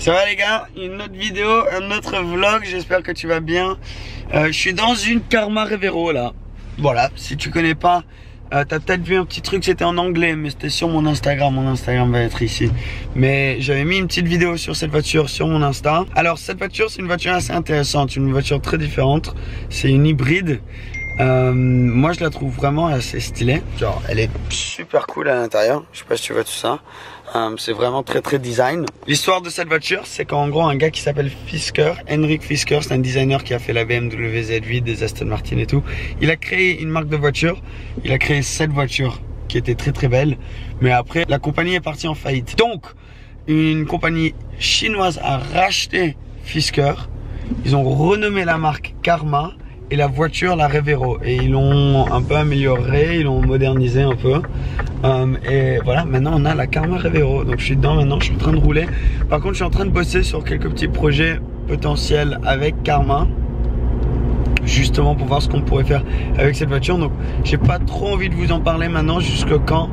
Ça va les gars? Une autre vidéo, un autre vlog, j'espère que tu vas bien. Je suis dans une Karma Revero là. Voilà, si tu connais pas, t'as peut-être vu un petit truc, c'était en anglais, mais c'était sur mon Instagram va être ici. Mais j'avais mis une petite vidéo sur cette voiture sur mon Insta. Alors cette voiture, c'est une voiture assez intéressante, une voiture très différente. C'est une hybride. Moi je la trouve vraiment assez stylée. Genre elle est super cool à l'intérieur. Je sais pas si tu vois tout ça. C'est vraiment très design. L'histoire de cette voiture, c'est qu'en gros un gars qui s'appelle Fisker, Henrik Fisker, c'est un designer qui a fait la BMW Z8, des Aston Martin et tout. Il a créé une marque de voiture. Il a créé cette voiture qui était très belle. Mais après la compagnie est partie en faillite. Donc une compagnie chinoise a racheté Fisker. Ils ont renommé la marque Karma. Et la voiture, la Revero, et ils l'ont un peu amélioré, ils l'ont modernisé un peu. Et voilà, maintenant on a la Karma Revero. Donc je suis dedans maintenant, je suis en train de rouler. Par contre, je suis en train de bosser sur quelques petits projets potentiels avec Karma, justement pour voir ce qu'on pourrait faire avec cette voiture. Donc j'ai pas trop envie de vous en parler maintenant, jusque quand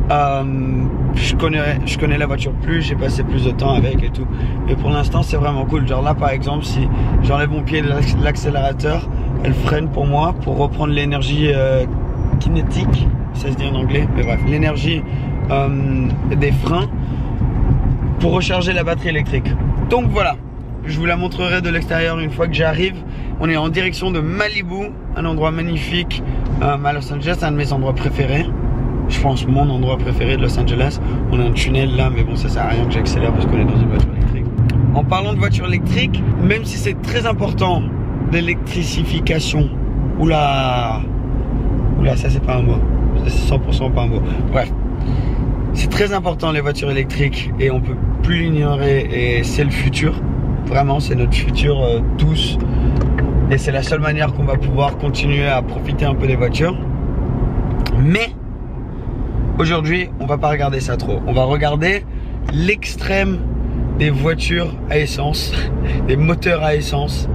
je connais la voiture plus, j'ai passé plus de temps avec et tout. Mais pour l'instant c'est vraiment cool. Genre là par exemple, si j'enlève mon pied de l'accélérateur, elle freine pour moi pour reprendre l'énergie kinétique, ça se dit en anglais, mais bref, l'énergie des freins pour recharger la batterie électrique. Donc voilà, je vous la montrerai de l'extérieur une fois que j'arrive. On est en direction de Malibu, un endroit magnifique à Los Angeles, un de mes endroits préférés. Je pense mon endroit préféré de Los Angeles. On a un tunnel là, mais bon, ça sert à rien que j'accélère parce qu'on est dans une voiture électrique. En parlant de voiture électrique, même si c'est très important, l'électrification. Oula, ça c'est pas un mot. C'est 100% pas un mot. Bref, c'est très important les voitures électriques et on peut plus l'ignorer et c'est le futur. Vraiment, c'est notre futur tous. Et c'est la seule manière qu'on va pouvoir continuer à profiter un peu des voitures. Mais aujourd'hui, on va pas regarder ça trop. On va regarder l'extrême des voitures à essence, des moteurs à essence,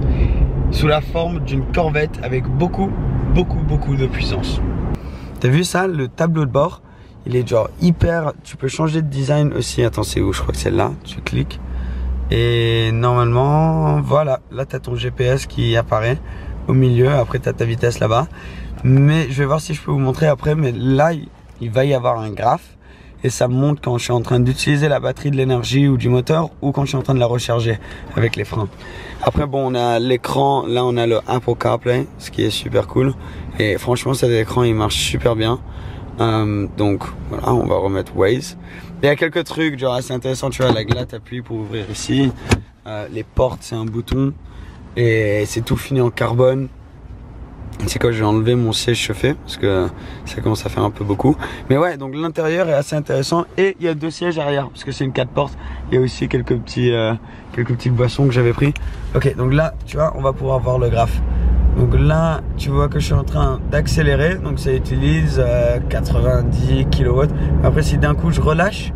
sous la forme d'une Corvette avec beaucoup de puissance. T'as vu ça, le tableau de bord, il est genre hyper, tu peux changer de design aussi. Attends, c'est où? Je crois que c'est là, tu cliques. Et normalement, voilà, là tu as ton GPS qui apparaît au milieu, après tu as ta vitesse là-bas. Mais je vais voir si je peux vous montrer après, mais là, il va y avoir un graphe. Et ça montre quand je suis en train d'utiliser la batterie de l'énergie ou du moteur ou quand je suis en train de la recharger avec les freins. Après bon, on a l'écran, là on a le Apple CarPlay, ce qui est super cool. Et franchement cet écran il marche super bien. Donc voilà, on va remettre Waze. Il y a quelques trucs genre assez intéressants, tu vois, là t'appuies pour ouvrir ici. Les portes c'est un bouton et c'est tout fini en carbone. C'est quand je vais enlever mon siège chauffé parce que ça commence à faire un peu beaucoup. Mais ouais, donc l'intérieur est assez intéressant et il y a 2 sièges arrière parce que c'est une 4 portes. Il y a aussi quelques petites boissons que j'avais pris. Ok, donc là, tu vois, on va pouvoir voir le graphe. Donc là, tu vois que je suis en train d'accélérer. Donc ça utilise 90 kW. Après, si d'un coup je relâche,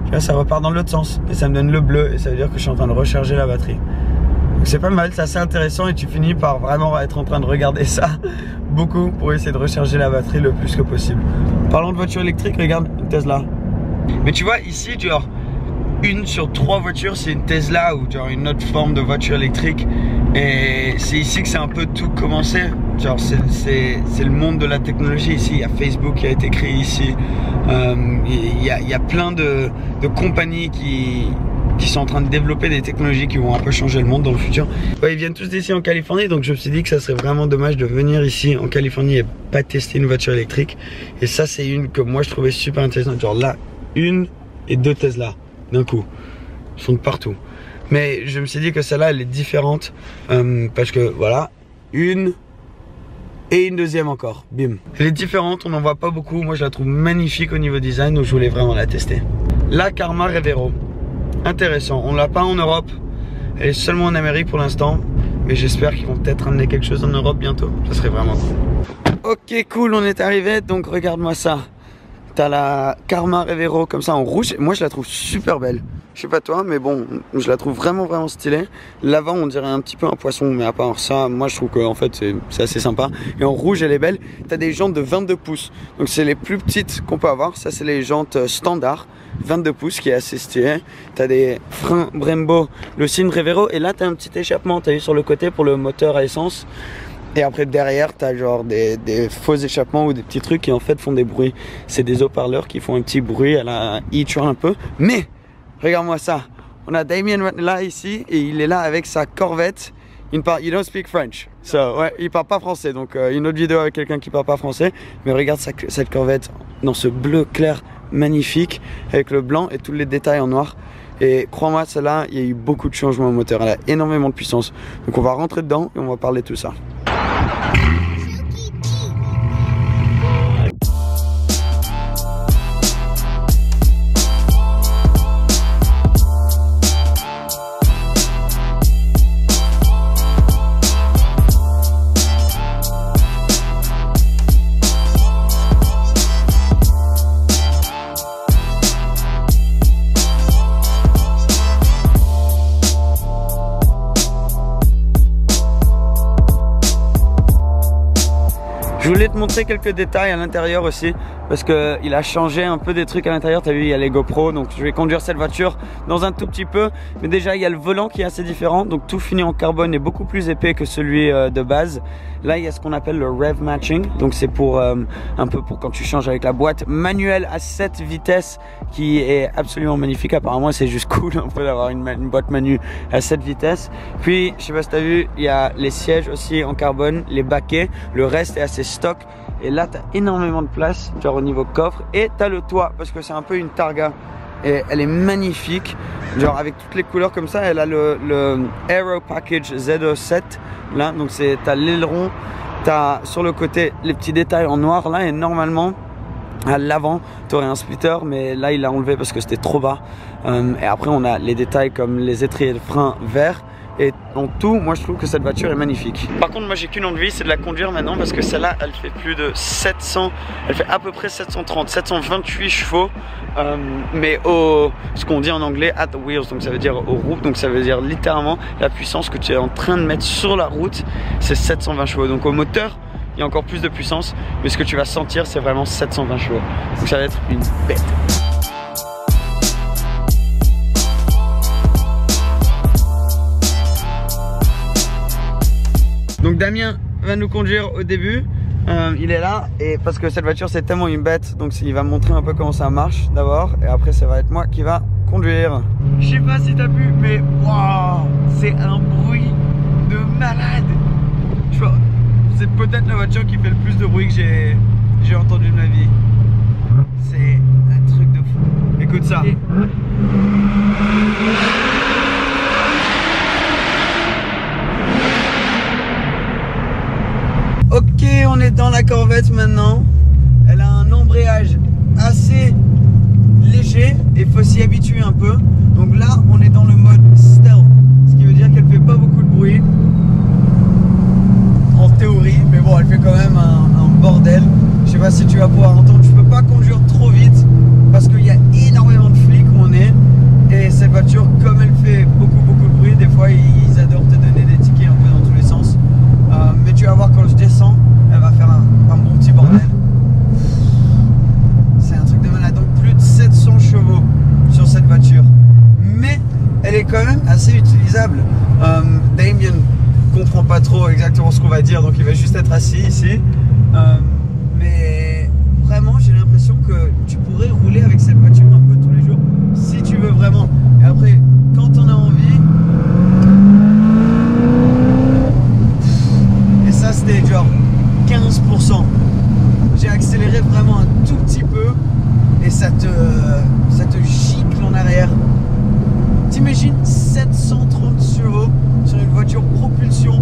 tu vois, ça repart dans l'autre sens et ça me donne le bleu et ça veut dire que je suis en train de recharger la batterie. C'est pas mal, c'est assez intéressant et tu finis par vraiment être en train de regarder ça beaucoup pour essayer de recharger la batterie le plus que possible. Parlons de voiture électrique, regarde une Tesla. Mais tu vois ici, genre 1 sur 3 voitures c'est une Tesla ou genre une autre forme de voiture électrique. Et c'est ici que c'est un peu tout commencé. Genre c'est le monde de la technologie ici. Il y a Facebook qui a été créé ici. Il y a plein de compagnies qui sont en train de développer des technologies qui vont un peu changer le monde dans le futur. Ouais, ils viennent tous d'ici en Californie, donc je me suis dit que ça serait vraiment dommage de venir ici en Californie et pas tester une voiture électrique. Et ça c'est une que moi je trouvais super intéressante. Genre là, 1 et 2 Tesla d'un coup. Ils sont de partout. Mais je me suis dit que celle-là elle est différente parce que voilà, 1 et une deuxième encore, bim. Elle est différente, on n'en voit pas beaucoup. Moi je la trouve magnifique au niveau design, donc je voulais vraiment la tester. La Karma Revero. Intéressant, on l'a pas en Europe, elle est seulement en Amérique pour l'instant, mais j'espère qu'ils vont peut-être ramener quelque chose en Europe bientôt, ça serait vraiment cool. Ok cool, on est arrivé, donc regarde-moi ça. T'as la Karma Revero comme ça en rouge, moi je la trouve super belle. Je sais pas toi, mais bon, je la trouve vraiment stylée. L'avant, on dirait un petit peu un poisson, mais à part ça, moi je trouve qu'en fait c'est assez sympa. Et en rouge, elle est belle. T'as des jantes de 22 pouces. Donc c'est les plus petites qu'on peut avoir. Ça, c'est les jantes standard. 22 pouces qui est assez stylé. T'as des freins Brembo, le signe Revero. Et là, t'as un petit échappement, t'as vu sur le côté pour le moteur à essence. Et après derrière t'as genre des faux échappements ou des petits trucs qui en fait font des bruits. C'est des haut-parleurs qui font un petit bruit à la e-tron un peu. Mais regarde-moi ça. On a Damien là ici et il est là avec sa Corvette. Il parle, you don't speak French. So, ouais, il parle pas français. Donc une autre vidéo avec quelqu'un qui parle pas français. Mais regarde cette Corvette dans ce bleu clair magnifique avec le blanc et tous les détails en noir. Et crois-moi, celle-là, il y a eu beaucoup de changements au moteur. Elle a énormément de puissance. Donc on va rentrer dedans et on va parler de tout ça. Je voulais te montrer quelques détails à l'intérieur aussi parce qu'il a changé un peu des trucs à l'intérieur. Tu as vu, il y a les GoPro, donc je vais conduire cette voiture dans un tout petit peu. Mais déjà, il y a le volant qui est assez différent, donc tout fini en carbone est beaucoup plus épais que celui de base. Là, il y a ce qu'on appelle le rev matching, donc c'est pour un peu pour quand tu changes avec la boîte manuelle à 7 vitesses qui est absolument magnifique. Apparemment, c'est juste cool un peu d'avoir une boîte manu à 7 vitesses. Puis, je sais pas si tu as vu, il y a les sièges aussi en carbone, les baquets, le reste est assez stock. Et là, tu as énormément de place, genre au niveau coffre. Et tu as le toit, parce que c'est un peu une Targa. Et elle est magnifique, genre avec toutes les couleurs comme ça. Elle a le Aero Package ZO7 là, donc t'as l'aileron, t'as sur le côté les petits détails en noir là. Et normalement à l'avant tu aurais un splitter, mais là il l'a enlevé parce que c'était trop bas. Et après on a les détails comme les étriers de frein verts. Et en tout, moi je trouve que cette voiture est magnifique. Par contre, moi j'ai qu'une envie, c'est de la conduire maintenant parce que celle-là, elle fait plus de 700, elle fait à peu près 730, 728 chevaux. Mais ce qu'on dit en anglais, at the wheels, donc ça veut dire aux roues, donc ça veut dire littéralement la puissance que tu es en train de mettre sur la route, c'est 720 chevaux. Donc au moteur, il y a encore plus de puissance, mais ce que tu vas sentir, c'est vraiment 720 chevaux. Donc ça va être une bête. Donc Damien va nous conduire au début, il est là et parce que cette voiture c'est tellement une bête, donc il va me montrer un peu comment ça marche d'abord et après ça va être moi qui va conduire. Je sais pas si t'as vu mais waouh, c'est un bruit de malade. C'est peut-être la voiture qui fait le plus de bruit que j'ai entendu de ma vie. C'est un truc de fou. Écoute ça. Ok, on est dans la Corvette maintenant. Elle a un embrayage assez léger et il faut s'y habituer un peu. Donc là, on est dans le mode stealth, ce qui veut dire qu'elle fait pas beaucoup de bruit. En théorie, mais bon, elle fait quand même un bordel. Je sais pas si tu vas pouvoir entendre. Je peux pas conduire trop vite parce qu'il y a énormément de flics où on est. Et cette voiture, comme elle fait beaucoup de bruit, des fois ils adorent te donner des tickets un peu dans tous les sens. Mais tu vas voir quand je descends, elle va faire un bon petit bordel. C'est un truc de malade. Donc plus de 700 chevaux sur cette voiture. Mais elle est quand même assez utilisable. Damien comprend pas trop exactement ce qu'on va dire, donc il va juste être assis ici. Mais vraiment, j'ai l'impression que tu pourrais rouler avec cette voiture un peu tous les jours, si tu veux vraiment. Et après, quand on a envie... Et ça, c'était genre 15%. J'ai accéléré vraiment un tout petit peu et ça te gicle en arrière. T'imagines 730 chevaux sur une voiture propulsion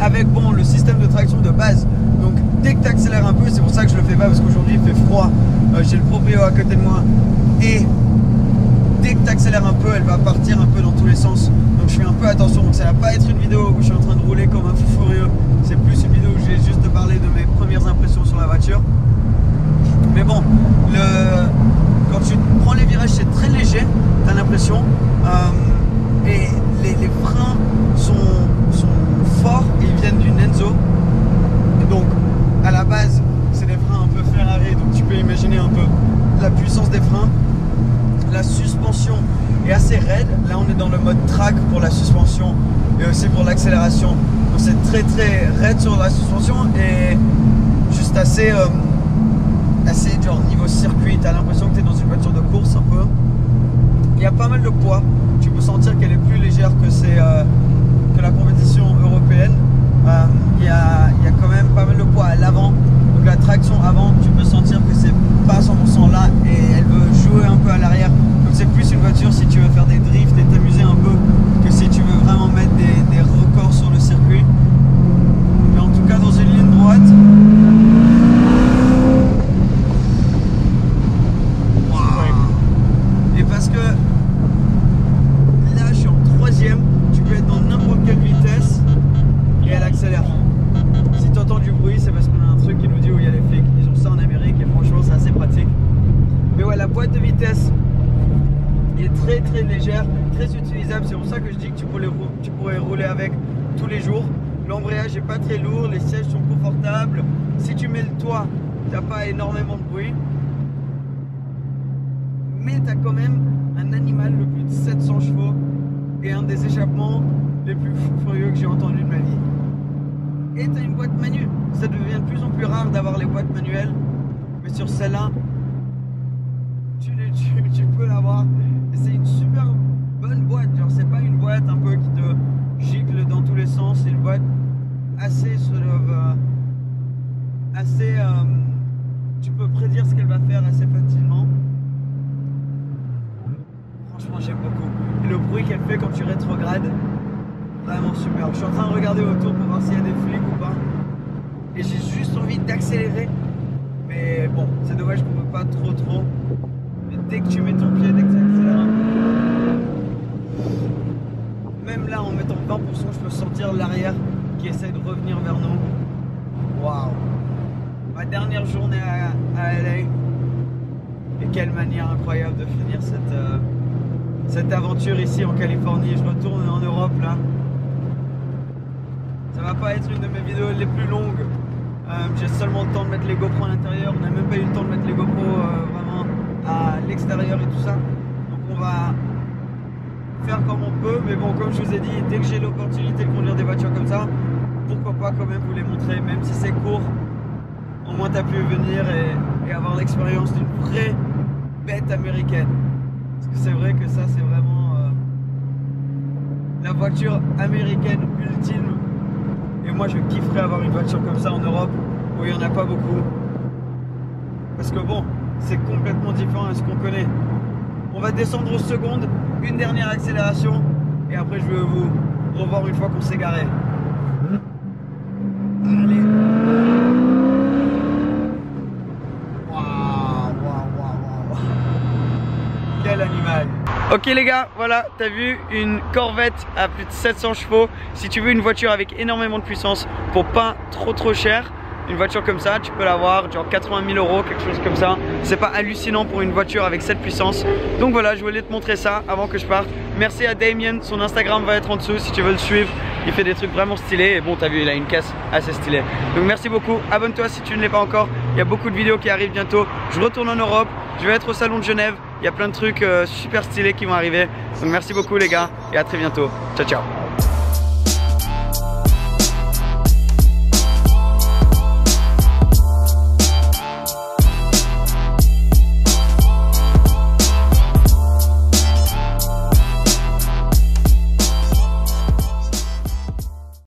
avec bon le système de traction de base. Donc dès que tu accélères un peu, c'est pour ça que je le fais pas parce qu'aujourd'hui il fait froid, j'ai le proprio à côté de moi et dès que tu accélères un peu, elle va partir un peu dans tous les sens. Donc je fais un peu attention. Donc ça va pas être une vidéo où je suis en train de rouler comme un fou furieux. C'est plus une vidéo où je vais juste te parler de mes premières impressions sur la voiture. Mais bon, Quand tu prends les virages, c'est très léger, t'as l'impression. Et les freins sont forts et ils viennent d'une Enzo. Et donc, à la base, c'est des freins un peu Ferrari, donc tu peux imaginer un peu la puissance des freins. La suspension est assez raide. Là, on est dans le mode track pour la suspension et aussi pour l'accélération. Donc, c'est très très raide sur la suspension et juste assez genre niveau circuit. Tu as l'impression que tu es dans une voiture de course un peu. Il y a pas mal de poids. Tu peux sentir qu'elle est plus légère que la compétition européenne. Il y a quand même pas mal de poids à l'avant. Donc la traction avant, tu peux sentir que c'est pas 100% là et elle veut jouer un peu à l'arrière. Donc c'est plus une voiture si tu veux faire des drifts et t'amuser un peu que si tu veux vraiment mettre des records sur le circuit. Mais en tout cas dans une ligne droite. Wow. Et parce que là je suis en 3e, tu peux être dans n'importe quelle vitesse et elle accélère. Si tu entends du bruit, c'est parce qu'on a un truc qui nous dit où il y a les flics. Ils ont ça en Amérique et franchement c'est assez pratique. Mais ouais, la boîte de vitesse est très très légère, très utilisable. C'est pour ça que je dis que tu pourrais rouler avec tous les jours. L'embrayage n'est pas très lourd, les sièges sont confortables. Si tu mets le toit, tu n'as pas énormément de bruit. Mais tu as quand même un animal de plus de 700 chevaux et un des échappements les plus furieux que j'ai entendu de ma vie. Et tu as une boîte manuelle. Ça devient de plus en plus rare d'avoir les boîtes manuelles. Mais sur celle-là, tu peux l'avoir. Et c'est une super bonne boîte. Genre, c'est pas une boîte un peu qui te gicle dans tous les sens. C'est une boîte assez tu peux prédire ce qu'elle va faire assez facilement. Franchement, j'aime beaucoup. Et le bruit qu'elle fait quand tu rétrogrades, vraiment super. Je suis en train de regarder autour pour voir s'il y a des flics ou pas. Et j'ai juste envie d'accélérer. Mais bon, c'est dommage qu'on ne peut pas trop. Mais dès que tu mets ton pied, dès que tu accélères, même là en mettant 20%, je peux sentir l'arrière qui essaie de revenir vers nous. Waouh! Ma dernière journée à LA. Et quelle manière incroyable de finir cette aventure ici en Californie. Je retourne en Europe là. Ça va pas être une de mes vidéos les plus longues. J'ai seulement le temps de mettre les GoPro à l'intérieur. On n'a même pas eu le temps de mettre les GoPro vraiment à l'extérieur et tout ça. Donc on va faire comme on peut. Mais bon, comme je vous ai dit, dès que j'ai l'opportunité de conduire des voitures comme ça, pourquoi pas quand même vous les montrer, même si c'est court. Au moins tu as pu venir et avoir l'expérience d'une vraie bête américaine. Parce que c'est vrai que ça c'est vraiment la voiture américaine ultime. Et moi je kifferais avoir une voiture comme ça en Europe où il n'y en a pas beaucoup. Parce que bon, c'est complètement différent de ce qu'on connaît. On va descendre aux secondes, une dernière accélération et après je vais vous revoir une fois qu'on s'est garé. Allez. Waouh. Quel animal. Ok les gars, voilà, t'as vu une Corvette à plus de 700 chevaux. Si tu veux une voiture avec énormément de puissance pour pas trop cher, une voiture comme ça, tu peux l'avoir genre 80 000 €, quelque chose comme ça. C'est pas hallucinant pour une voiture avec cette puissance. Donc voilà, je voulais te montrer ça avant que je parte. Merci à Damien, son Instagram va être en dessous si tu veux le suivre. Il fait des trucs vraiment stylés et bon, t'as vu, il a une caisse assez stylée. Donc merci beaucoup, abonne-toi si tu ne l'es pas encore. Il y a beaucoup de vidéos qui arrivent bientôt. Je retourne en Europe, je vais être au salon de Genève. Il y a plein de trucs super stylés qui vont arriver. Donc merci beaucoup les gars et à très bientôt. Ciao ciao.